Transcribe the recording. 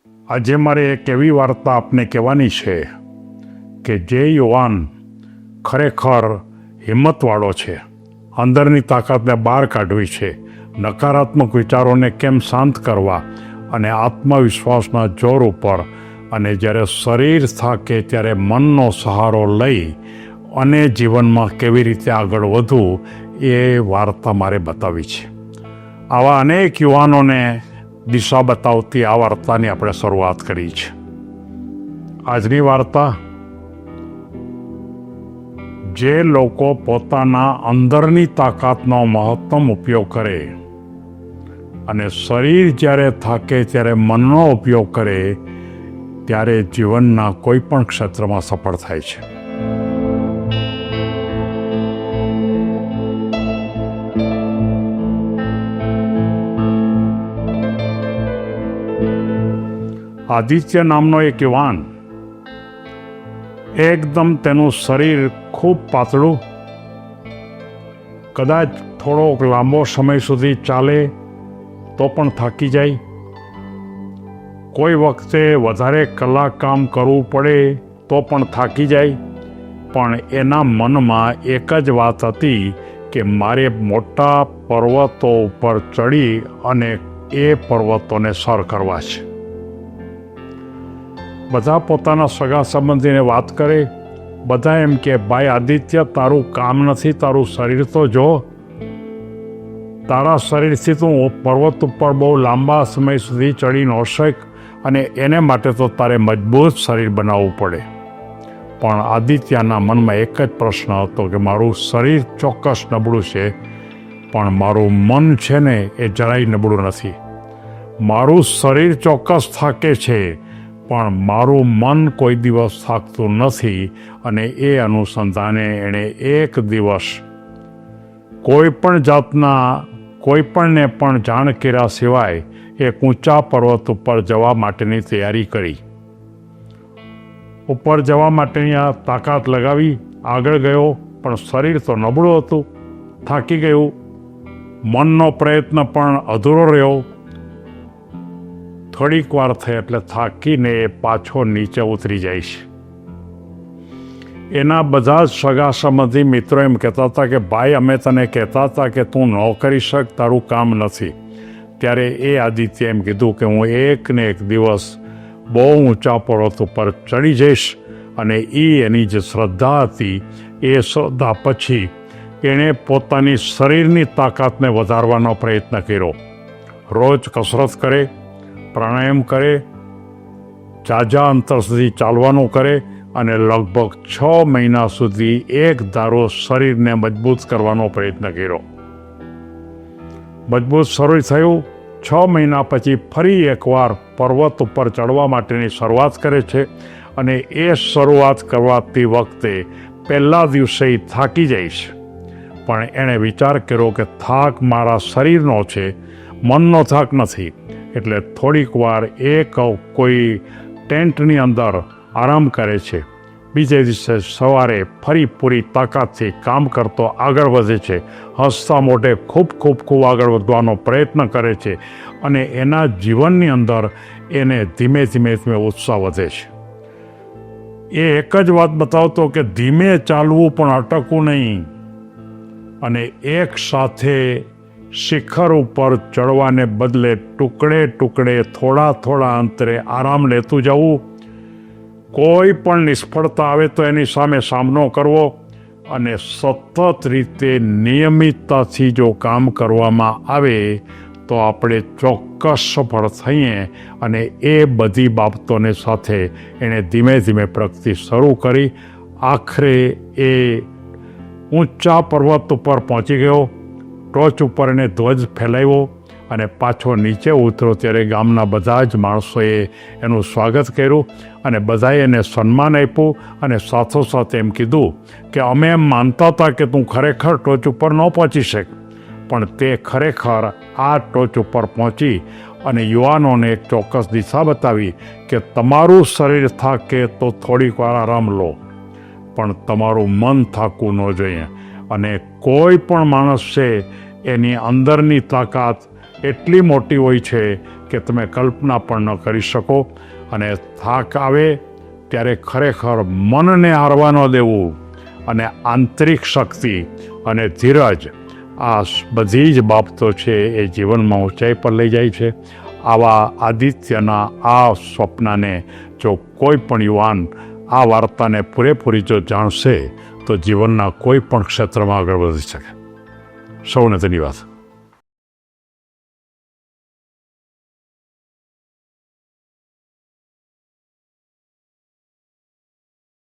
આજે મારે એક એવી વાર્તા આપને કહેવાની છે કે જે યુવાન ખરેખર હિંમતવાળો છે, અંદરની તાકાતને બહાર કાઢવી છે, નકારાત્મક વિચારોને કેમ શાંત કરવા અને આત્મવિશ્વાસના જોર ઉપર, અને જ્યારે શરીર થાકે ત્યારે મનનો સહારો લઈ અને જીવનમાં કેવી રીતે આગળ વધવું, એ વાર્તા મારે બતાવી છે. આવા અનેક યુવાનોને દિશા બતાવતી આ વાર્તાની આપણે શરૂઆત કરી છે. આજની વાર્તા, જે લોકો પોતાના અંદરની તાકાતનો મહત્તમ ઉપયોગ કરે અને શરીર જ્યારે થાકે ત્યારે મનનો ઉપયોગ કરે, ત્યારે જીવનના કોઈ પણ ક્ષેત્રમાં સફળ થાય છે. આદિત્ય નામનો એક યુવાન, એકદમ તેનું શરીર ખૂબ પાતળું, કદાચ થોડોક લાંબો સમય સુધી ચાલે તો પણ થાકી જાય, કોઈ વખતે વધારે કલાક કામ કરવું પડે તો પણ થાકી જાય, પણ એના મનમાં એક જ વાત હતી કે મારે મોટા પર્વતો ઉપર ચડી અને એ પર્વતોને સર કરવા છે. બધા પોતાના સગા સંબંધીને વાત કરે, બધા એમ કે ભાઈ આદિત્ય, તારું કામ નથી, તારું શરીર તો જો, તારા શરીરથી તું પર્વત ઉપર બહુ લાંબા સમય સુધી ચડી ન શક, અને એને માટે તો તારે મજબૂત શરીર બનાવવું પડે. પણ આદિત્યના મનમાં એક જ પ્રશ્ન હતો કે મારું શરીર ચોક્કસ નબળું છે, પણ મારું મન છે ને એ જરાય નબળું નથી. મારું શરીર ચોક્કસ થાકે છે, પણ મારું મન કોઈ દિવસ થાકતું નથી. અને એ અનુસંધાને એણે એક દિવસ કોઈ પણ જાતના કોઈ પણને પણ જાણ કર્યા સિવાય એક ઊંચા પર્વત ઉપર જવા માટેની તૈયારી કરી. ઉપર જવા માટેની આ તાકાત લગાવી આગળ ગયો, પણ શરીર તો નબળું હતું, થાકી ગયું. મનનો પ્રયત્ન પણ અધૂરો રહ્યો. થોડીક વાર થઈ એટલે થાકીને એ પાછો નીચે ઉતરી જાય છે. એના બધા જ સગા સંબંધી મિત્રો એમ કહેતા હતા કે ભાઈ, અમે તને કહેતા હતા કે તું ન કરી શક, તારું કામ નથી. ત્યારે એ આદિત્ય એમ કીધું કે હું એક ને એક દિવસ બહુ ઊંચા પર્વત ઉપર ચડી જઈશ. અને એની જે શ્રદ્ધા હતી, એ શ્રદ્ધા પછી એણે પોતાની શરીરની તાકાતને વધારવાનો પ્રયત્ન કર્યો. રોજ કસરત કરે, પ્રાણાયામ કરે, ઝાઝા અંતર સુધી ચાલવાનું કરે, અને લગભગ 6 મહિના સુધી એક ધારો શરીરને મજબૂત કરવાનો પ્રયત્ન કર્યો. મજબૂત શરીર થયું. 6 મહિના પછી ફરી એકવાર પર્વત ઉપર ચડવા માટેની શરૂઆત કરે છે. અને એ શરૂઆત કરવાતી વખતે પહેલા દિવસે થાકી જાય છે, પણ એણે વિચાર કર્યો કે થાક મારા શરીરનો છે, મનનો થાક નથી. એટલે થોડીક વાર એક કોઈ ટેન્ટની અંદર આરામ કરે છે. બીજે દિવસે સવારે ફરી પૂરી તાકાતથી કામ કરતો આગળ વધે છે. હસતા મોઢે ખૂબ આગળ વધવાનો પ્રયત્ન કરે છે. અને એના જીવનની અંદર એને ધીમે ધીમે ઉત્સાહ વધે છે. એ એક જ વાત બતાવતો કે ધીમે ચાલવું, પણ અટકવું નહીં. અને એક સાથે શિખર ઉપર ચડવાને બદલે ટુકડે થોડા અંતરે આરામ લેતું જવું. કોઈ પણ નિષ્ફળતા આવે તો એની સામે સામનો કરવો, અને સતત રીતે નિયમિતતાથી જો કામ કરવામાં આવે તો આપણે ચોક્કસ સફળ થઈએ. અને એ બધી બાબતોને સાથે એણે ધીમે ધીમે પ્રગતિ શરૂ કરી. આખરે એ ઊંચા પર્વત ઉપર પહોંચી ગયો. ટોચ ઉપર એને ધ્વજ ફેલાવ્યો અને પાછો નીચે ઉતરો. ત્યારે ગામના બધા જ માણસોએ એનું સ્વાગત કર્યું અને બધાએ એને સન્માન આપ્યું. અને સાથોસાથ એમ કીધું કે અમે એમ માનતા હતા કે તું ખરેખર ટોચ ઉપર ન પહોંચી શક, પણ તે ખરેખર આ ટોચ ઉપર પહોંચી અને યુવાનોને એક ચોક્કસ દિશા બતાવી કે તમારું શરીર થાકે તો થોડીક વાર આરામ લો, પણ તમારું મન થાકવું ન જોઈએ. અને કોઈ પણ માણસ છે, એની અંદરની તાકાત એટલી મોટી હોય છે કે તમે કલ્પના પણ ન કરી શકો. અને થાક આવે ત્યારે ખરેખર મનને હારવા ન દેવું અને આંતરિક શક્તિ અને ધીરજ, આ બધી જ બાબતો છે એ જીવનમાં ઊંચાઈ પર લઈ જાય છે. આવા આદિત્યના આ સ્વપ્નને જો કોઈ પણ યુવાન આ વાર્તાને પૂરેપૂરી જો જાણશે તો જીવનના કોઈ પણ ક્ષેત્રમાં આગળ વધી શકે. સૌને ધન્યવાદ.